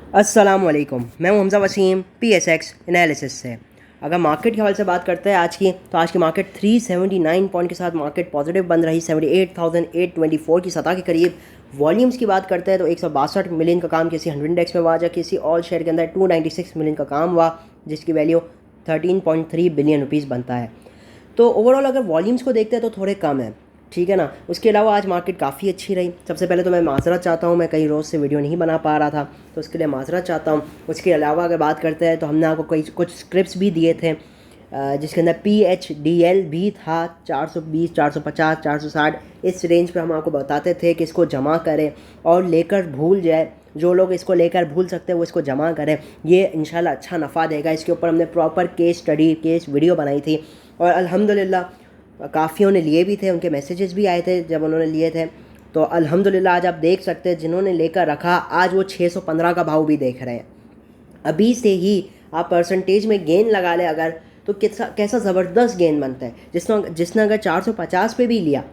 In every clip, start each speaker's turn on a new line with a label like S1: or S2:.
S1: अस्सलामुअलैकुम, मैं हूं हमज़ा वसीम PSX एनालिसिस से। अगर मार्केट के हवाले से बात करते हैं आज की, तो आज की मार्केट 379 पॉइंट के साथ मार्केट पॉजिटिव बन रही 78,824 की सतह के करीब। वॉल्यूम्स की बात करते हैं तो 162 मिलियन का काम किसी 100 इंडेक्स में हुआ, जबकि किसी ऑल शेयर के अंदर 296 मिलियन का काम हुआ, जिसकी वैल्यू 13.3 बिलियन रुपीज़ बनता है। तो ओवरऑल अगर वॉल्यूम्स को देखते हैं तो थोड़े कम है, ठीक है ना। उसके अलावा आज मार्केट काफ़ी अच्छी रही। सबसे पहले तो मैं माजरत चाहता हूँ, मैं कई रोज़ से वीडियो नहीं बना पा रहा था, तो उसके लिए माजरत चाहता हूँ। उसके अलावा अगर बात करते हैं तो हमने आपको कई कुछ स्क्रिप्ट्स भी दिए थे, जिसके अंदर PHDL भी था 420, 450, 460 इस रेंज पर हम आपको बताते थे कि इसको जमा करें और लेकर भूल जाए। जो लोग इसको लेकर भूल सकते हैं वो इसको जमा करें, ये इंशाल्लाह अच्छा नफ़ा देगा। इसके ऊपर हमने proper case study, case video बनाई थी और अल्हम्दुलिल्लाह काफ़ियों ने लिए भी थे, उनके मैसेजेस भी आए थे जब उन्होंने लिए थे। तो अल्हम्दुलिल्लाह आज आप देख सकते हैं जिन्होंने लेकर रखा आज वो 615 का भाव भी देख रहे हैं। अभी से ही आप परसेंटेज में गेन लगा लें अगर, तो कैसा ज़बरदस्त गेन बनता है। जिसने अगर 450 पे भी लिया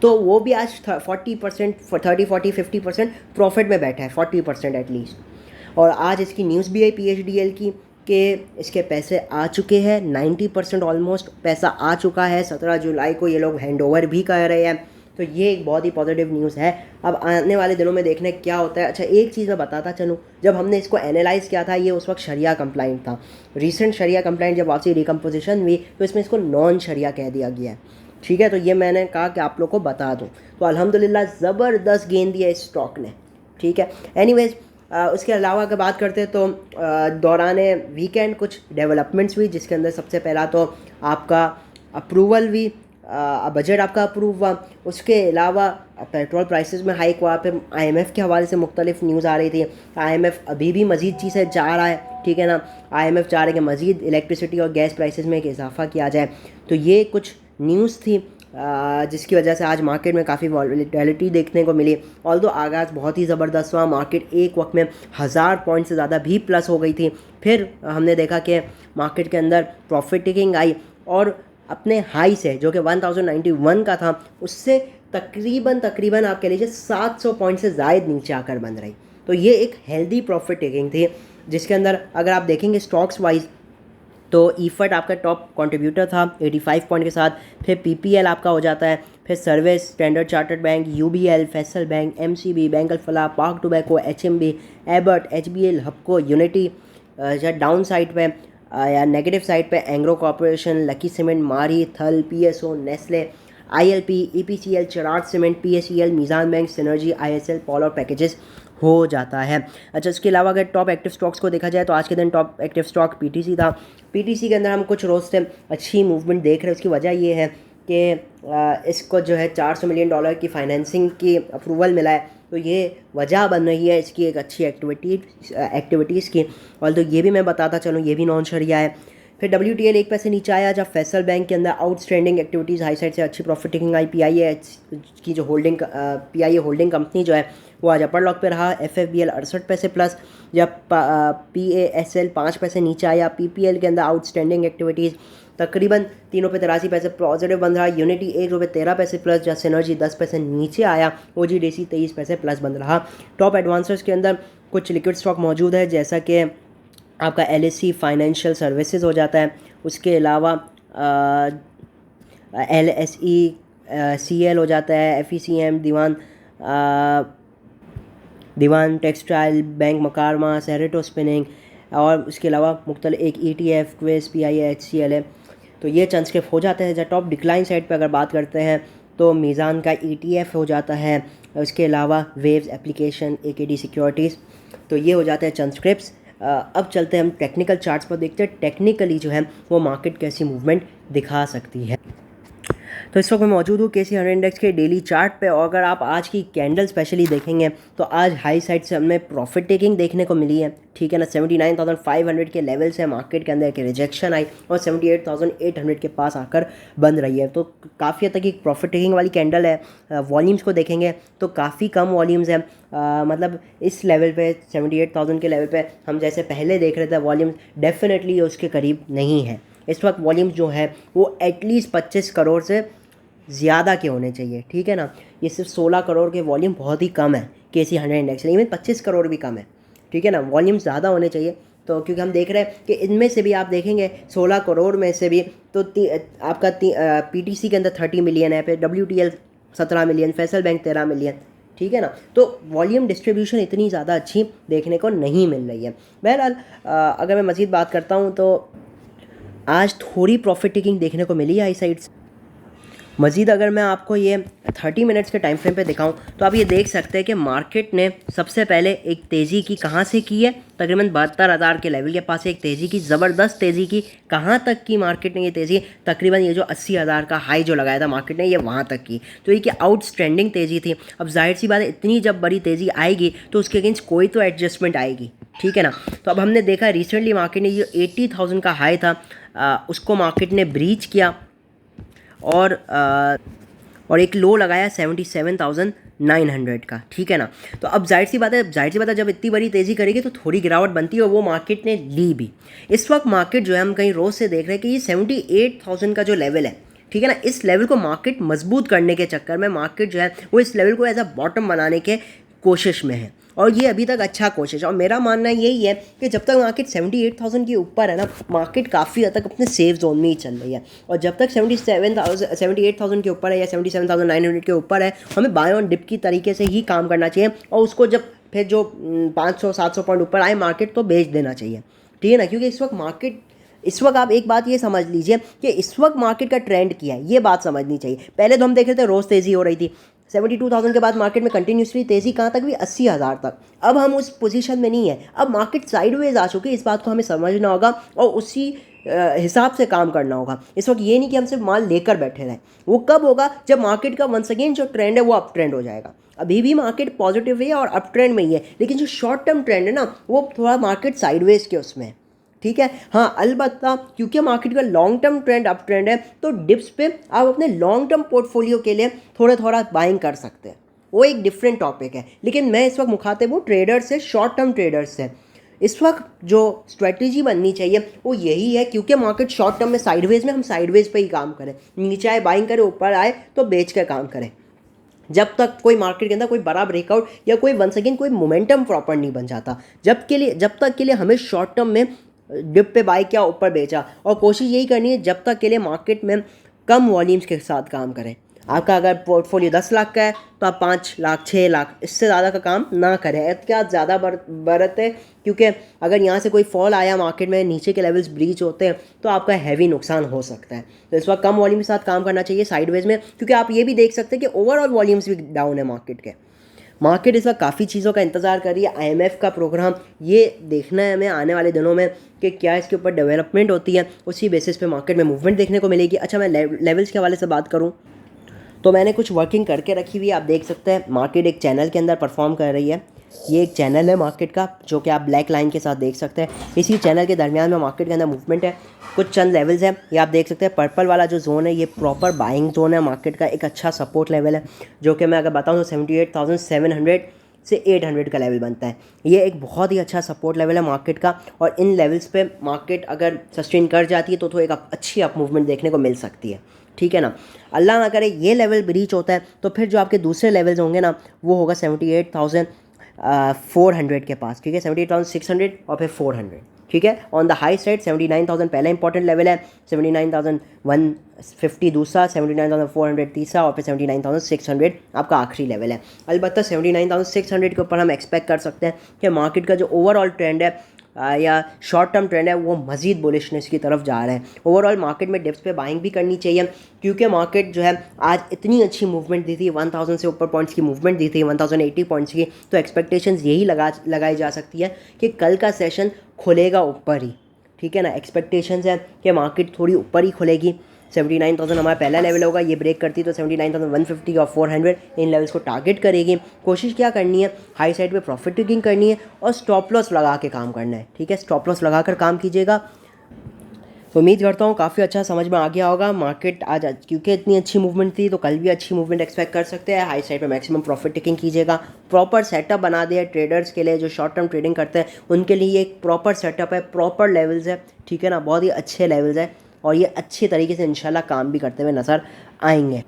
S1: तो वो भी आज 40%, 30, 40, 50% प्रॉफिट में बैठा है, 40% एटलीस्ट। और आज इसकी न्यूज़ भी आई PHDL की कि इसके पैसे आ चुके हैं, 90% ऑलमोस्ट पैसा आ चुका है। 17 जुलाई को ये लोग हैंड ओवर भी कर रहे हैं, तो ये एक बहुत ही पॉजिटिव न्यूज़ है। अब आने वाले दिनों में देखने क्या होता है। अच्छा, एक चीज़ मैं बताता चलूँ, जब हमने इसको एनालाइज़ किया था ये उस वक्त शरिया कंप्लाइंट था। रिसेंट शरिया कंप्लाइंट जब वापसी रिकम्पोजिशन हुई तो इसमें इसको नॉन शरिया कह दिया गया है, ठीक है। तो ये मैंने कहा कि आप लोग को बता दूँ। तो अल्हम्दुलिल्लाह ज़बरदस्त गेंद दिया इस स्टॉक ने, ठीक है। एनीवेज, उसके अलावा अगर बात करते हैं तो दौरान वीकेंड कुछ डेवलपमेंट्स हुई, जिसके अंदर सबसे पहला तो आपका अप्रूवल हुई, बजट आपका अप्रूव हुआ। उसके अलावा पेट्रोल प्राइसेस में हाइक हुआ। फिर IMF के हवाले से मुख्तलिफ न्यूज़ आ रही थी। IMF अभी भी मज़ीद चीज़ें चाह रहा है, ठीक है ना। IMF चाह रहे हैं कि मज़ीद इलेक्ट्रिसिटी और गैस प्राइसेस में एक इजाफा किया जाए। तो ये कुछ न्यूज़ थी जिसकी वजह से आज मार्केट में काफ़ी वॉलेटिलिटी देखने को मिली। ऑल्दो आगाज़ बहुत ही ज़बरदस्त हुआ, मार्केट एक वक्त में 1000 पॉइंट से ज़्यादा भी प्लस हो गई थी। फिर हमने देखा कि मार्केट के अंदर प्रॉफिट टेकिंग आई और अपने हाई से, जो कि 1091 का था, उससे तकरीबन आप कह लीजिए 700 पॉइंट से ज़ायद नीचे आकर बन रही। तो ये एक हेल्दी प्रॉफिट टेकिंग थी, जिसके अंदर अगर आप देखेंगे स्टॉक्स वाइज तो ईफर्ट आपका टॉप कंट्रीब्यूटर था 85 पॉइंट के साथ। फिर PPL आपका हो जाता है, फिर service, standard chartered bank, UBL, Faysal bank, MCB, bank Alfalah, Pak tobacco, HMB, एबर्ट, HBL, हपको, यूनिटी। या डाउन साइड पे या नेगेटिव साइड पे Engro corporation, lucky cement, Mari, Thal, PSO, Nestle, ILP, EPCL, Cherat cement, PSEL, Meezan bank, synergy, ISL, पॉल और पैकेजेस हो जाता है। अच्छा, इसके अलावा अगर टॉप एक्टिव स्टॉक्स को देखा जाए तो आज के दिन टॉप एक्टिव स्टॉक PTC था। PTC के अंदर हम कुछ रोज से अच्छी मूवमेंट देख रहे हैं। उसकी वजह ये है कि इसको जो है $400 मिलियन की फाइनेंसिंग की अप्रूवल मिला है, तो ये वजह बन रही है इसकी एक अच्छी एक्टिविटीज़ की। और तो ये भी मैं बताता चलूँ, ये भी नॉन शरिया है। फिर WTL 1 पैसे नीचे आया जब फैसल बैंक के अंदर आउटस्टैंडिंग एक्टिविटीज़ हाई साइड से अच्छी प्रॉफिट टेकिंग आई। PIA की जो PIA होल्डिंग कंपनी जो है वो आज अपर लॉक पे रहा। FFBL 68 पैसे प्लस, जब PASL 5 पैसे नीचे आया। PPL के अंदर आउटस्टैंडिंग एक्टिविटीज़ तकरीबन तीनों पे 83 पैसे पॉजिटिव बन रहा। यूनिटी ₹1.13 प्लस, जहाँ सिनर्जी 10 पैसे नीचे आया। OGDC 23 पैसे प्लस बन रहा। टॉप एडवांसर्स के अंदर कुछ लिक्विड स्टॉक मौजूद है, जैसा कि आपका LSC फाइनेंशियल सर्विसेज हो जाता है। उसके अलावा LSE CL हो जाता है। FECM, दीवान टेक्सटाइल, बैंक मकारमा, सेरेटो स्पिनिंग, और उसके अलावा मुख्तलिफ एक ETF, क्वेस, PIA, HCL है। तो ये चंद स्क्रिप्ट हो जाते हैं। जब टॉप डिक्लाइन साइड पे अगर बात करते हैं तो मीज़ान का ETF हो जाता है। उसके अलावा वेव्स एप्लीकेशन, AKD सिक्योरिटीज़। तो ये हो जाते हैं चंद स्क्रिप्ट्स। अब चलते हैं हम टेक्निकल चार्ट्स पर, देखते हैं टेक्निकली जो है वो मार्केट कैसी मूवमेंट दिखा सकती है। तो इस वक्त मैं मौजूद हूँ KC 100 इंडेक्स के डेली चार्ट पे, और अगर आप आज की कैंडल स्पेशली देखेंगे तो आज हाई साइड से हमें प्रॉफिट टेकिंग देखने को मिली है, ठीक है ना। 79,500 के लेवल से मार्केट के अंदर एक रिजेक्शन आई और 78,800 के पास आकर बंद रही है। तो काफ़ी हद तक एक प्रॉफिट टेकिंग वाली कैंडल है। वॉल्यूम्स को देखेंगे तो काफ़ी कम वॉल्यूम्स हैं। मतलब इस लेवल पे 78,000 के लेवल पे हम जैसे पहले देख रहे थे वॉल्यूम्स डेफिनेटली उसके करीब नहीं है। इस वक्त वॉल्यूम्स जो है वो एटलीस्ट 25 करोड़ से ज़्यादा के होने चाहिए, ठीक है ना। ये सिर्फ 16 करोड़ के वॉल्यूम बहुत ही कम है KC 100 इंडेक्स, इवन 25 करोड़ भी कम है, ठीक है ना, वॉल्यूम ज़्यादा होने चाहिए। तो क्योंकि हम देख रहे हैं कि इनमें से भी आप देखेंगे 16 करोड़ में से भी तो आपका पीटीसी के अंदर 30 मिलियन है, फिर WTL 17 million, Faisal bank 13 million, ठीक है ना। तो वॉल्यूम डिस्ट्रीब्यूशन इतनी ज़्यादा अच्छी देखने को नहीं मिल रही है। बहरहाल अगर मैं मज़ीद बात करता हूँ तो आज थोड़ी प्रॉफिट टेकिंग देखने को मिली है आई साइड से। मज़ीद अगर मैं आपको ये 30 मिनट्स के टाइम फ्रेम पे दिखाऊं तो आप ये देख सकते हैं कि मार्केट ने सबसे पहले एक तेज़ी की कहाँ से की है, तकरीबन 72,000 के लेवल के पास से एक तेज़ी की, ज़बरदस्त तेज़ी की। कहाँ तक की मार्केट ने ये तेज़ी, तकरीबन ये जो 80,000 का हाई जो लगाया था मार्केट ने, ये वहाँ तक की। तो ये कि आउटस्टैंडिंग तेज़ी थी। अब जाहिर सी बात है, इतनी जब बड़ी तेज़ी आएगी तो उसके अगेंस्ट कोई तो एडजस्टमेंट आएगी, ठीक है ना। तो अब हमने देखा रिसेंटली मार्केट ने ये 80,000 का हाई था, उसको मार्केट ने ब्रीच किया और एक लो लगाया 77,900 का, ठीक है ना। तो अब जाहिर सी बात है जब इतनी बड़ी तेज़ी करेगी तो थोड़ी गिरावट बनती है, और वो मार्केट ने ली भी। इस वक्त मार्केट जो है, हम कहीं रोज़ से देख रहे हैं कि ये 78,000 का जो लेवल है, ठीक है ना, इस लेवल को मार्केट मजबूत करने के चक्कर में मार्केट जो है वो इस लेवल को एज अ बॉटम बनाने के कोशिश में है, और ये अभी तक अच्छा कोशिश है। और मेरा मानना यही है कि जब तक मार्केट 78,000 के ऊपर है ना, मार्केट काफ़ी हद तक अपने सेफ जोन में ही चल रही है। और जब तक 78,000 के ऊपर है या 77,900 के ऊपर है, हमें बाय ऑन डिप की तरीके से ही काम करना चाहिए, और उसको जब फिर जो 500-700 पॉइंट ऊपर आए मार्केट तो बेच देना चाहिए, ठीक है ना। क्योंकि इस वक्त आप एक बात ये समझ लीजिए कि इस वक्त मार्केट का ट्रेंड क्या है, ये बात समझनी चाहिए। पहले तो हम देख रहे थे रोज़ तेज़ी हो रही थी, 72,000 के बाद मार्केट में कंटिन्यूसली तेज़ी कहाँ तक भी 80,000 तक। अब हम उस पोजीशन में नहीं है, अब मार्केट साइडवेज आ चुकी है। इस बात को हमें समझना होगा और उसी हिसाब से काम करना होगा। इस वक्त ये नहीं कि हम सिर्फ माल लेकर बैठे रहें। वो कब होगा, जब मार्केट का वंस अगेन जो ट्रेंड है वो अप ट्रेंड हो जाएगा। अभी भी मार्केट पॉजिटिव है और अप ट्रेंड में ही है, लेकिन जो शॉर्ट टर्म ट्रेंड है ना, वो थोड़ा मार्केट साइडवेज के उसमें है, ठीक है। हाँ, अलबत्ता क्योंकि मार्केट का long term trend up trend है, तो डिप्स पे आप अपने लॉन्ग टर्म पोर्टफोलियो के लिए थोड़ा बाइंग कर सकते हैं, वो एक डिफरेंट टॉपिक है। लेकिन मैं इस वक्त मुखातिब हूँ ट्रेडर्स से, शॉर्ट टर्म ट्रेडर्स से। इस वक्त जो स्ट्रेटजी बननी चाहिए वो यही है, क्योंकि मार्केट शॉर्ट टर्म में साइडवेज में, हम साइडवेज पे ही काम करें, नीचे आए बाइंग करें, ऊपर आए तो बेच कर काम करें। जब तक कोई मार्केट के अंदर कोई बड़ा ब्रेकआउट या कोई वंस अगेन कोई मोमेंटम प्रॉपर नहीं बन जाता, जब तक के लिए हमें शॉर्ट टर्म में डिप पे बाई किया, ऊपर बेचा, और कोशिश यही करनी है जब तक के लिए मार्केट में कम वॉल्यूम्स के साथ काम करें। आपका अगर पोर्टफोलियो 10 लाख का है तो आप 5 लाख 6 लाख इससे ज़्यादा का काम ना करें, एहतियात ज़्यादा बरतें। क्योंकि अगर यहाँ से कोई फॉल आया मार्केट में, नीचे के लेवल्स ब्रीच होते हैं तो आपका हैवी नुकसान हो सकता है। तो इस वक्त कम वॉल्यूम के साथ काम करना चाहिए साइडवेज में, क्योंकि आप ये भी देख सकते हैं कि ओवरऑल वॉल्यूम्स भी डाउन है मार्केट के। मार्केट इस वक्त काफ़ी चीज़ों का इंतज़ार कर रही है, IMF का प्रोग्राम, ये देखना है हमें आने वाले दिनों में कि क्या इसके ऊपर डेवलपमेंट होती है, उसी बेसिस पे मार्केट में मूवमेंट देखने को मिलेगी। अच्छा, मैं लेवल्स के हवाले से बात करूं तो मैंने कुछ वर्किंग करके रखी हुई है। आप देख सकते हैं मार्केट एक चैनल के अंदर परफॉर्म कर रही है। ये एक चैनल है मार्केट का, जो कि आप ब्लैक लाइन के साथ देख सकते हैं। इसी चैनल के दरमियान में मार्केट के अंदर मूवमेंट है, कुछ चंद लेवल्स हैं, ये आप देख सकते हैं। पर्पल वाला जो जोन है ये प्रॉपर बाइंग जोन है मार्केट का, एक अच्छा सपोर्ट लेवल है, जो कि मैं अगर बताऊँ तो 78,700 से 800 का लेवल बनता है। ये एक बहुत ही अच्छा सपोर्ट लेवल है मार्केट का, और इन लेवल्स पे मार्केट अगर सस्टेन कर जाती है तो एक अच्छी अप मूवमेंट देखने को मिल सकती है, ठीक है ना। अल्लाह ना करे ये लेवल ब्रीच होता है तो फिर जो आपके दूसरे लेवल्स होंगे ना, वो होगा 78,400 के पास, ठीक है, 78,600 और फिर 400, ठीक है। ऑन द हाई साइड 79,000 पहला इंपॉर्टेंट लेवल है, 79,150 दूसरा, 79,400 तीसरा, और फिर 79,600 आपका आखिरी लेवल है। अलबत्ता 79,600 के ऊपर हम एक्सपेक्ट कर सकते हैं कि मार्केट का जो ओवरऑल ट्रेंड है या शॉर्ट टर्म ट्रेंड है वो मज़ीद बुलिशनेस की तरफ जा रहा है। ओवरऑल मार्केट में डिप्स पे बाइंग भी करनी चाहिए, क्योंकि मार्केट जो है आज इतनी अच्छी मूवमेंट दी थी, 1000 से ऊपर पॉइंट्स की मूवमेंट दी थी, 1080 पॉइंट्स की। तो एक्सपेक्टेशंस यही लगाई जा सकती है कि कल का सेशन खुलेगा ऊपर ही, ठीक है ना। एक्सपेक्टेशंस है कि मार्केट थोड़ी ऊपर ही खुलेगी। 79,000 हमारा पहला लेवल होगा, ये ब्रेक करती तो 79,150 और 400 इन लेवल्स को टारगेट करेगी। कोशिश क्या करनी है, हाई साइड पे प्रॉफिट टेकिंग करनी है और स्टॉप लॉस लगा के काम करना है, ठीक है। स्टॉप लॉस लगा कर काम कीजिएगा। तो उम्मीद करता हूँ काफ़ी अच्छा समझ में आ गया होगा। मार्केट आज क्योंकि इतनी अच्छी मूवमेंट थी तो कल भी अच्छी मूवमेंट एक्सपेक्ट कर सकते हैं। हाई साइड पे मैक्सिमम प्रॉफिट टेकिंग कीजिएगा। प्रॉपर सेटअप बना दिया ट्रेडर्स के लिए, जो शॉर्ट टर्म ट्रेडिंग करते हैं उनके लिए एक प्रॉपर सेटअप है, प्रॉपर लेवल्स है, ठीक है ना, बहुत ही अच्छे लेवल्स है, और ये अच्छी तरीके से इंशाल्लाह काम भी करते हुए नज़र आएंगे।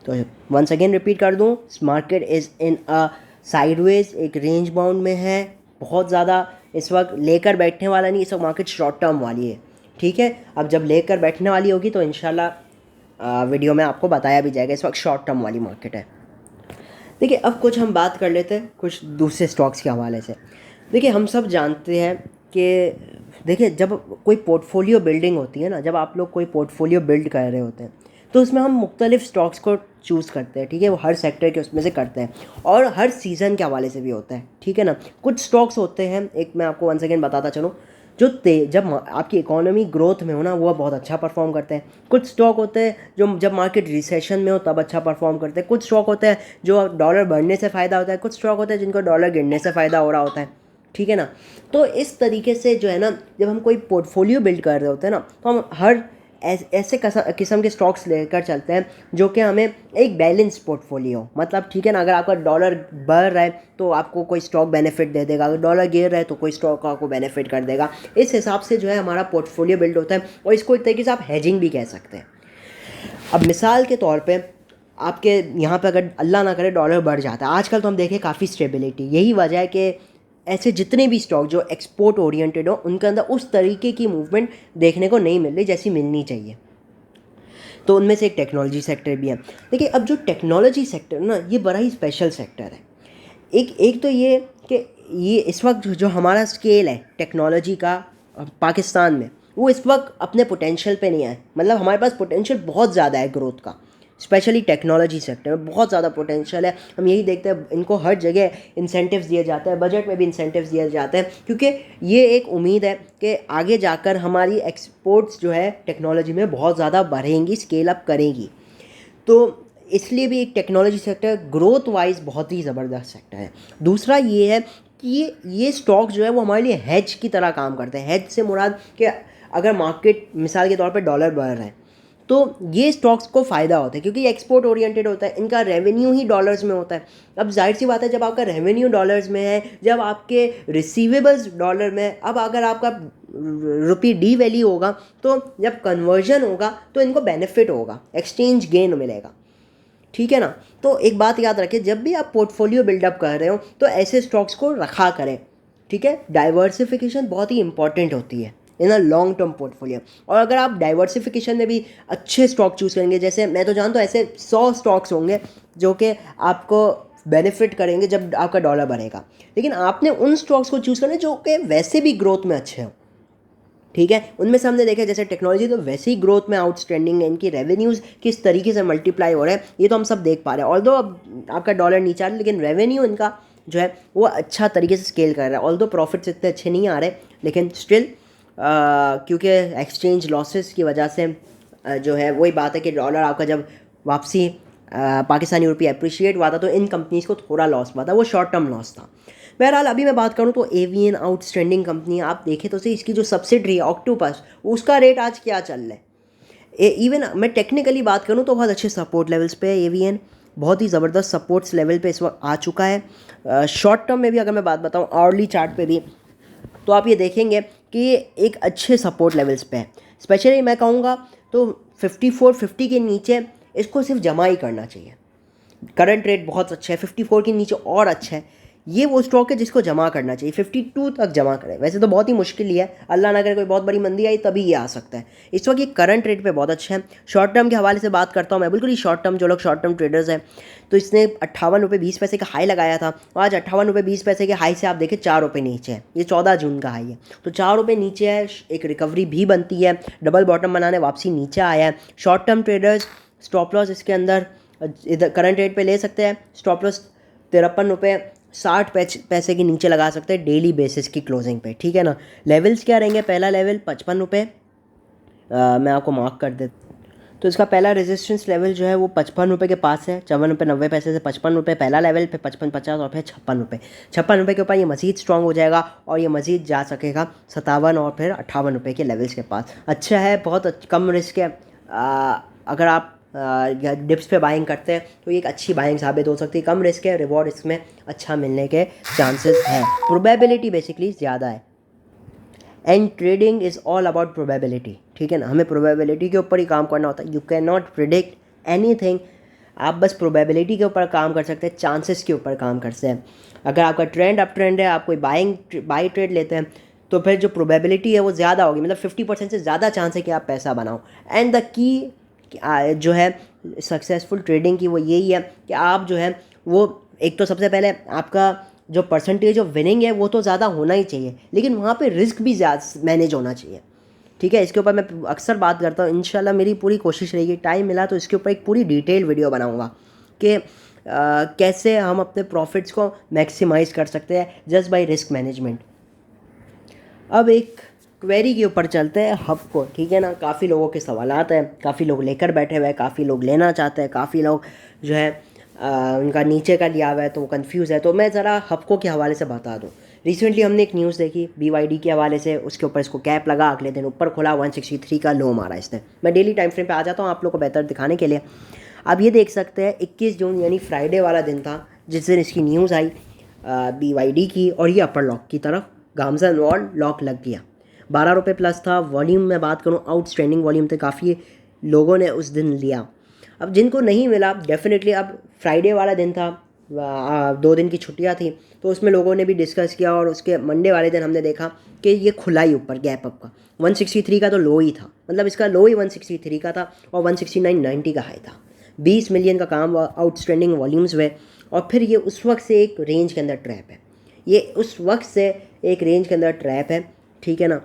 S1: तो वंस अगेन रिपीट कर दूँ, market is in a sideways, एक रेंज बाउंड में है, बहुत ज़्यादा इस वक्त लेकर बैठने वाला नहीं, इस वक्त मार्केट शॉर्ट टर्म वाली है। ठीक है, अब जब लेकर बैठने वाली होगी तो इंशाल्लाह वीडियो में आपको बताया भी जाएगा। इस वक्त शॉर्ट टर्म वाली मार्केट है। देखिए, अब कुछ हम बात कर लेते हैं कुछ दूसरे स्टॉक्स के हवाले से। देखिए, हम सब जानते हैं कि देखिए, जब कोई पोर्टफोलियो बिल्डिंग होती है ना, जब आप लोग कोई पोर्टफोलियो बिल्ड कर रहे होते हैं तो उसमें हम मुख्तलिफ स्टॉक्स को चूज़ करते हैं। ठीक है, वो हर सेक्टर के उसमें से करते हैं और हर सीज़न के हवाले से भी होता है। ठीक है ना, कुछ स्टॉक्स होते हैं, एक मैं आपको वन सेकेंड बताता चलूँ, जो जब आपकी इकोनॉमी ग्रोथ में हो ना, वो बहुत अच्छा परफॉर्म करते हैं। कुछ स्टॉक होते हैं जो जब मार्केट रिसेशन में हो तब अच्छा परफॉर्म करते हैं। कुछ स्टॉक होते हैं जो डॉलर बढ़ने से फ़ायदा होता है, कुछ स्टॉक होते हैं जिनको डॉलर गिरने से फ़ायदा हो रहा होता है। ठीक है ना, तो इस तरीके से जो है ना, जब हम कोई पोर्टफोलियो बिल्ड कर रहे होते हैं ना, तो हम हर ऐसे किस्म के स्टॉक्स लेकर चलते हैं जो कि हमें एक बैलेंस पोर्टफोलियो, मतलब ठीक है ना, अगर आपका डॉलर बढ़ रहा है तो आपको कोई स्टॉक बेनिफिट दे देगा, अगर डॉलर गिर रहा है तो कोई स्टॉक आपको बेनिफिट कर देगा। इस हिसाब से जो है हमारा पोर्टफोलियो बिल्ड होता है और इसको एक तरीके से आप हेजिंग भी कह सकते हैं। अब मिसाल के तौर पे आपके यहाँ पे अगर अल्लाह ना करे डॉलर बढ़ जाता है, आजकल तो हम देखें काफ़ी स्टेबिलिटी, यही वजह है कि ऐसे जितने भी स्टॉक जो एक्सपोर्ट ओरिएंटेड हो उनके अंदर उस तरीके की मूवमेंट देखने को नहीं मिल रही जैसी मिलनी चाहिए। तो उनमें से एक टेक्नोलॉजी सेक्टर भी है। देखिए, अब जो टेक्नोलॉजी सेक्टर ना, ये बड़ा ही स्पेशल सेक्टर है। एक एक तो ये कि ये इस वक्त जो हमारा स्केल है टेक्नोलॉजी का पाकिस्तान में, वो इस वक्त अपने पोटेंशियल पे नहीं है। मतलब हमारे पास पोटेंशियल बहुत ज़्यादा है ग्रोथ का, स्पेशली टेक्नोलॉजी सेक्टर में बहुत ज़्यादा पोटेंशियल है। हम यही देखते हैं, इनको हर जगह इंसेंटिव्स दिए जाते हैं, बजट में भी इंसेंटिव्स दिए जाते हैं, क्योंकि ये एक उम्मीद है कि आगे जाकर हमारी एक्सपोर्ट्स जो है टेक्नोलॉजी में बहुत ज़्यादा बढ़ेंगी, स्केल अप करेंगी। तो इसलिए भी एक टेक्नोलॉजी सेक्टर ग्रोथ वाइज बहुत ही ज़बरदस्त सेक्टर है। दूसरा ये है कि ये स्टॉक जो है वो हमारे लिए हेज की तरह काम करते हैं। हेज से मुराद कि अगर मार्केट मिसाल के तौर पे डॉलर बढ़ रहा है तो ये स्टॉक्स को फ़ायदा होता है, क्योंकि एक्सपोर्ट ओरिएंटेड होता है, इनका रेवेन्यू ही डॉलर्स में होता है। अब जाहिर सी बात है, जब आपका रेवेन्यू डॉलर्स में है, जब आपके रिसीवेबल्स डॉलर में, अब अगर आपका रुपी डी वैल्यू होगा तो जब कन्वर्जन होगा तो इनको बेनिफिट होगा, एक्सचेंज गेन मिलेगा। ठीक है ना, तो एक बात याद रखें, जब भी आप पोर्टफोलियो बिल्डअप कर रहे हो तो ऐसे स्टॉक्स को रखा करें। ठीक है, डाइवर्सिफिकेशन बहुत ही इंपॉर्टेंट होती है इन अ लॉन्ग टर्म पोर्टफोलियो। और अगर आप डाइवर्सिफिकेशन में भी अच्छे स्टॉक चूज़ करेंगे, जैसे मैं तो जानता हूँ ऐसे 100 स्टॉक्स होंगे जो कि आपको बेनिफिट करेंगे जब आपका डॉलर बढ़ेगा, लेकिन आपने उन स्टॉक्स को चूज़ करना है जो कि वैसे भी ग्रोथ में अच्छे हों। ठीक है, उनमें से हमने देखा जैसे टेक्नोलॉजी तो वैसे ही ग्रोथ में आउटस्टैंडिंग है, इनकी रेवेन्यूज़ किस तरीके से मल्टीप्लाई हो रहे हैं ये तो हम सब देख पा रहे हैं। ऑल्दो अब आपका डॉलर नीचे आ रहा है लेकिन रेवेन्यू इनका जो है वो अच्छा तरीके से स्केल कर रहा है। ऑल्दो प्रॉफिट्स इतने अच्छे नहीं आ रहे, लेकिन स्टिल क्योंकि एक्सचेंज लॉसेस की वजह से जो है वही बात है कि डॉलर आपका जब वापसी पाकिस्तानी रुपये अप्रिशिएट हुआ था तो इन कंपनीज़ को थोड़ा लॉस हुआ था, वो शॉर्ट टर्म लॉस था। बहरहाल अभी मैं बात करूं तो एवीएन आउटस्टैंडिंग कंपनी, आप देखें तो सही इसकी जो सब्सिडरी है ऑक्टोपस, उसका रेट आज क्या चल रहा है। इवन मैं टेक्निकली बात करूं तो बहुत अच्छे सपोर्ट लेवल्स पे है एवीएन, बहुत ही ज़बरदस्त सपोर्ट्स लेवल पे इस वक्त आ चुका है। शॉर्ट टर्म में भी अगर मैं बात बताऊं आवर्ली चार्ट पे भी, तो आप ये देखेंगे कि ये एक अच्छे सपोर्ट लेवल्स पे है। स्पेशली मैं कहूँगा तो 54-50 के नीचे इसको सिर्फ जमा ही करना चाहिए। करंट रेट बहुत अच्छा है, 54 के नीचे और अच्छा है। ये वो स्टॉक है जिसको जमा करना चाहिए, 52 तक जमा करें। वैसे तो बहुत ही मुश्किल ही है, अल्लाह ना करे कोई बहुत बड़ी मंदी आई तभी ये आ सकता है। इस वक्त ये करंट रेट पे बहुत अच्छा है। शॉर्ट टर्म के हवाले से बात करता हूँ मैं, बिल्कुल ही शॉर्ट टर्म, जो लोग शॉर्ट टर्म ट्रेडर्स हैं, तो इसने 58 रुपये 20 पैसे का हाई लगाया था, आज 58 रुपये 20 पैसे के हाई से आप देखें 4 रुपये नीचे है। ये 14 जून का हाई है, तो 4 रुपये नीचे है, एक रिकवरी भी बनती है, डबल बॉटम बनाने वापसी नीचे आया है। Short term traders stop loss इसके अंदर इधर करंट रेट पे ले सकते हैं। स्टॉप लॉस 53 रुपये 60 पैसे के नीचे लगा सकते हैं डेली बेसिस की क्लोजिंग पे। ठीक है ना, लेवल्स क्या रहेंगे, पहला लेवल 55 रुपये, मैं आपको मार्क कर देता। तो इसका पहला रेजिस्टेंस लेवल जो है वो 55 रुपये के पास है, 54 रुपये 90 पैसे से 55 रुपये पहला लेवल, पे 55-50 और फिर 56 रुपये। 56 रुपये के ऊपर ये मज़ीद स्ट्रॉन्ग हो जाएगा और ये मज़ीद जा सकेगा 57 और फिर 58 रुपये के लेवल्स के पास। अच्छा है, बहुत कम रिस्क है। अगर आप डिप्स पे बाइंग करते हैं तो ये एक अच्छी बाइंग साबित हो सकती है। कम रिस्क है, रिवॉर्ड इसमें अच्छा मिलने के चांसेस हैं, प्रोबेबिलिटी बेसिकली ज़्यादा है। And trading is all about probability. ठीक है ना, हमें प्रोबेबिलिटी के ऊपर ही काम करना होता है। You can not predict any thing आप बस प्रोबेबिलिटी के ऊपर काम कर सकते हैं, चांसेस के ऊपर काम कर सकते हैं। अगर आपका ट्रेंड अप ट्रेंड है, आप कोई बाई ट्रेड लेते हैं, तो फिर जो प्रोबेबिलिटी है वो ज़्यादा होगी, मतलब 50% से ज़्यादा चांस है कि आप पैसा बनाओ। एंड द की जो है सक्सेसफुल ट्रेडिंग की वो यही है कि आप जो है वो एक तो सबसे पहले आपका जो परसेंटेज ऑफ विनिंग है वो तो ज़्यादा होना ही चाहिए, लेकिन वहाँ पे रिस्क भी ज़्यादा मैनेज होना चाहिए। ठीक है, इसके ऊपर मैं अक्सर बात करता हूँ। इंशाल्लाह मेरी पूरी कोशिश रहेगी, टाइम मिला तो इसके ऊपर एक पूरी डिटेल वीडियो बनाऊँगा कि कैसे हम अपने प्रॉफिट्स को मैक्सिमाइज़ कर सकते हैं जस्ट बाय रिस्क मैनेजमेंट। अब एक क्वेरी के ऊपर चलते हैं, हब को। ठीक है ना, काफ़ी लोगों के सवालात हैं, काफ़ी लोग लेकर बैठे हुए हैं, काफ़ी लोग लेना चाहते हैं, काफ़ी लोग जो है उनका नीचे का लिया हुआ है तो वो कंफ्यूज है। तो मैं ज़रा हबको के हवाले से बता दूँ। रिसेंटली हमने एक न्यूज़ देखी BYD के हवाले से, उसके ऊपर इसको कैप लगा, अगले दिन ऊपर खुला, 163 का लो मारा इसने। मैं डेली टाइम फ्रेम पे आ जाता हूँ आप लोग को बेहतर दिखाने के लिए। आप ये देख सकते हैं 21 जून यानी फ्राइडे वाला दिन था जिस दिन इसकी न्यूज़ आई BYD की, और ये अपर लॉक की तरफ गामजा वॉल लॉक लग गया। 12 रुपये प्लस था। वॉल्यूम में बात करूँ, आउटस्टैंडिंग वॉल्यूम थे, काफ़ी लोगों ने उस दिन लिया। अब जिनको नहीं मिला, डेफिनेटली अब फ्राइडे वाला दिन था, 2 दिन की छुट्टियां थी, तो उसमें लोगों ने भी डिस्कस किया, और उसके मंडे वाले दिन हमने देखा कि ये खुला ही ऊपर गैप अप का। 163 का तो लो ही था, मतलब इसका लो ही 163 का था, और 169.90 का हाई था। 20 मिलियन का काम आउटस्टैंडिंग वॉल्यूम्स हुए, और फिर ये उस वक्त से एक रेंज के अंदर ट्रैप है। ये उस वक्त से एक रेंज के अंदर ट्रैप है। ठीक है ना,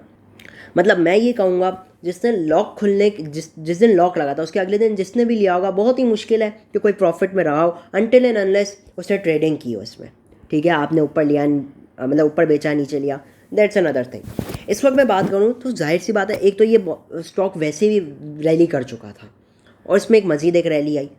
S1: मतलब मैं ये कहूँगा जिसने लॉक खुलने जिस दिन लॉक लगा था उसके अगले दिन जिसने भी लिया होगा, बहुत ही मुश्किल है कि कोई प्रॉफिट में रहा हो अनटिल एंड अनलेस उसने ट्रेडिंग की हो इसमें। ठीक है, आपने ऊपर लिया, मतलब ऊपर बेचा नीचे लिया, दैट्स अनदर थिंग। इस वक्त मैं बात करूँ तो जाहिर सी बात है, एक तो ये स्टॉक वैसे भी रैली कर चुका था और इसमें एक मज़ीद एक रैली आई।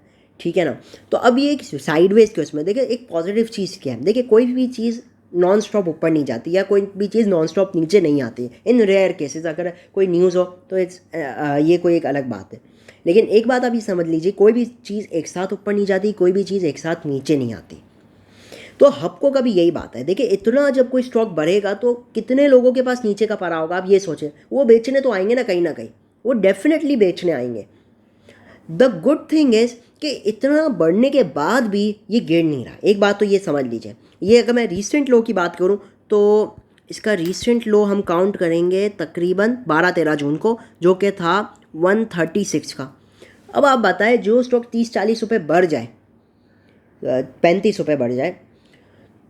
S1: ठीक है ना, तो अब ये एक साइडवेज के उसमें देखिए एक पॉजिटिव चीज़ क्या है। देखिए कोई भी चीज़ नॉन स्टॉप ऊपर नहीं जाती, या कोई भी चीज़ नॉन स्टॉप नीचे नहीं आती। इन रेयर केसेस अगर कोई न्यूज़ हो तो ये कोई एक अलग बात है, लेकिन एक बात आप ये समझ लीजिए, कोई भी चीज़ एक साथ ऊपर नहीं जाती, कोई भी चीज़ एक साथ नीचे नहीं आती। तो हबको का भी यही बात है। देखिए इतना जब कोई स्टॉक बढ़ेगा तो कितने लोगों के पास नीचे का पड़ा होगा, आप ये सोचें। वो बेचने तो आएंगे ना कहीं, वो डेफिनेटली बेचने आएंगे। द गुड थिंग इज़ कि इतना बढ़ने के बाद भी ये गिर नहीं रहा। एक बात तो ये समझ लीजिए, ये अगर मैं रीसेंट लो की बात करूँ तो इसका रीसेंट लो हम काउंट करेंगे तकरीबन 12-13 जून को, जो कि था 136 का। अब आप बताएं, जो स्टॉक 30-40 रुपये बढ़ जाए, 35 रुपये बढ़ जाए,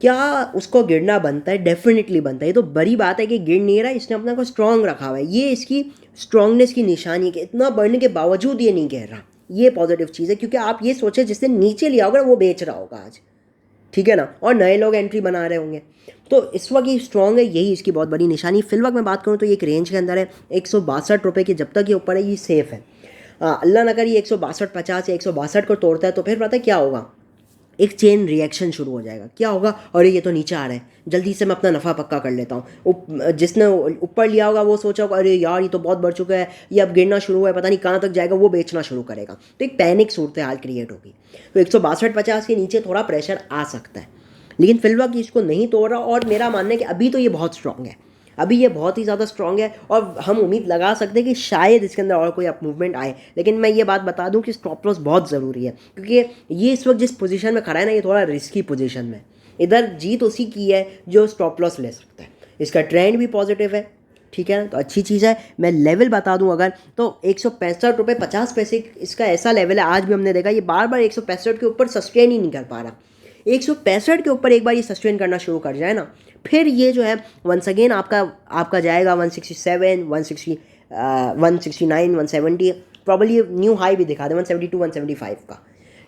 S1: क्या उसको गिरना बनता है? डेफिनेटली बनता है। ये तो बड़ी बात है कि गिर नहीं रहा, इसने अपना को स्ट्रॉन्ग रखा हुआ है। ये इसकी स्ट्रॉन्गनेस की निशानी है कि इतना बढ़ने के बावजूद ये नहीं गिर रहा। ये पॉजिटिव चीज़ है, क्योंकि आप ये सोचें जिसने नीचे लिया होगा वो बेच रहा होगा आज। ठीक है ना, और नए लोग एंट्री बना रहे होंगे। तो इस वक्त ये स्ट्रॉन्ग है, यही इसकी बहुत बड़ी निशानी। फिल वक्त मैं बात करूँ तो ये एक रेंज के अंदर है। 162 रुपये की जब तक ये ऊपर है ये सेफ़ है। अल्लाह ना करे ये 162.50 या 162 को तोड़ता है तो फिर पता है क्या होगा, एक चेन रिएक्शन शुरू हो जाएगा। क्या होगा, अरे ये तो नीचे आ रहा है, जल्दी से मैं अपना नफ़ा पक्का कर लेता हूँ। जिसने ऊपर लिया होगा वो सोचा होगा अरे यार ये तो बहुत बढ़ चुका है, ये अब गिरना शुरू हुआ है, पता नहीं कहाँ तक जाएगा, वो बेचना शुरू करेगा। तो एक पैनिक सूरत हाल क्रिएट होगी। तो 162.50 के नीचे थोड़ा प्रेशर आ सकता है, लेकिन फिलहाल कि इसको नहीं तोड़ रहा, और मेरा मानना है कि अभी तो ये बहुत स्ट्रॉन्ग है, अभी ये बहुत ही ज़्यादा स्ट्रॉन्ग है, और हम उम्मीद लगा सकते हैं कि शायद इसके अंदर और कोई अप मूवमेंट आए। लेकिन मैं ये बात बता दूं कि स्टॉप लॉस बहुत ज़रूरी है, क्योंकि ये इस वक्त जिस पोजीशन में खड़ा है ना, ये थोड़ा रिस्की पोजीशन में। इधर जीत उसी की है जो स्टॉप लॉस ले सकता है। इसका ट्रेंड भी पॉजिटिव है। ठीक है, तो अच्छी चीज़ है। मैं लेवल बता दूं अगर, तो 165.50 इसका ऐसा लेवल है। आज भी हमने देखा ये बार बार 165 के ऊपर सस्टेन ही नहीं कर पा रहा। 165 के ऊपर एक बार ये सस्टेन करना शुरू कर जाए ना, फिर ये जो है वंस अगेन आपका जाएगा 167, 160, 169, 170, प्रॉब्ली न्यू हाई भी दिखा दे 172, 175 का।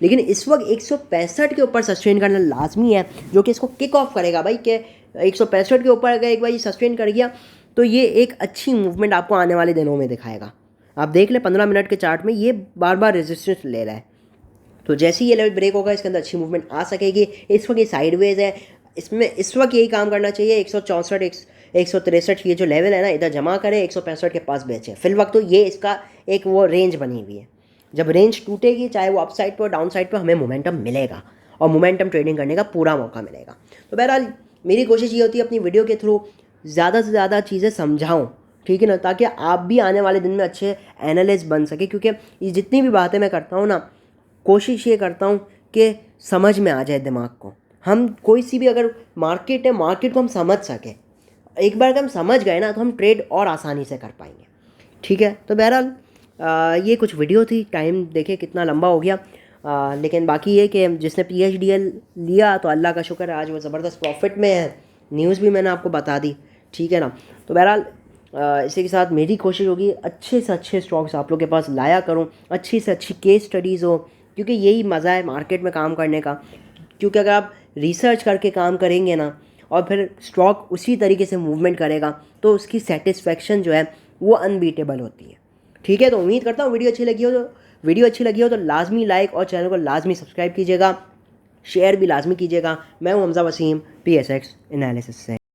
S1: लेकिन इस वक्त 165 के ऊपर सस्टेन करना लाजमी है, जो कि इसको किक ऑफ करेगा भाई। कि 165 के ऊपर अगर एक बार ये सस्टेन कर गया तो ये एक अच्छी मूवमेंट आपको आने वाले दिनों में दिखाएगा। आप देख लें 15 मिनट के चार्ट में ये बार बार रेजिस्टेंस ले रहा है। तो जैसे ही ये लेवल ब्रेक होगा इसके अंदर अच्छी मूवमेंट आ सकेगी। इस वक्त ये साइडवेज है, इसमें इस वक्त यही काम करना चाहिए। 164, 163 ये जो लेवल है ना, इधर जमा करे, 165 के पास बेचे। फिल वक्त तो ये इसका एक वो रेंज बनी हुई है। जब रेंज टूटेगी, चाहे वो अप साइड पर डाउन साइड पर, हमें मोमेंटम मिलेगा और मोमेंटम ट्रेडिंग करने का पूरा मौका मिलेगा। तो बहरहाल मेरी कोशिश ये होती है अपनी वीडियो के थ्रू ज़्यादा से ज़्यादा चीज़ें समझाऊँ, ठीक है ना, ताकि आप भी आने वाले दिन में अच्छे एनालिस्ट बन सके। क्योंकि ये जितनी भी बातें मैं करता हूँ ना, कोशिश ये करता हूँ कि समझ में आ जाए दिमाग को, हम कोई सी भी अगर मार्केट है, मार्केट को हम समझ सकें। एक बार अगर हम समझ गए ना तो हम ट्रेड और आसानी से कर पाएंगे। ठीक है, तो बहरहाल ये कुछ वीडियो थी, टाइम देखे कितना लंबा हो गया। लेकिन बाकी ये कि जिसने PHDL लिया तो अल्लाह का शुक्र है, आज वो ज़बरदस्त प्रॉफिट में है। न्यूज़ भी मैंने आपको बता दी, ठीक है ना। तो बहरहाल इसी के साथ मेरी कोशिश होगी अच्छे से अच्छे स्टॉक्स आप लोग के पास लाया करूं, अच्छी से अच्छी केस स्टडीज़ हो, क्योंकि यही मज़ा है मार्केट में काम करने का। क्योंकि अगर आप रिसर्च करके काम करेंगे ना और फिर स्टॉक उसी तरीके से मूवमेंट करेगा तो उसकी सेटिस्फेक्शन जो है वो अनबीटेबल होती है। ठीक है, तो उम्मीद करता हूँ वीडियो अच्छी लगी हो तो लाजमी लाइक और चैनल को लाजमी सब्सक्राइब कीजिएगा, शेयर भी लाजमी कीजिएगा। मैं हूँ हमजा वसीम, PSX एनालिसिस से।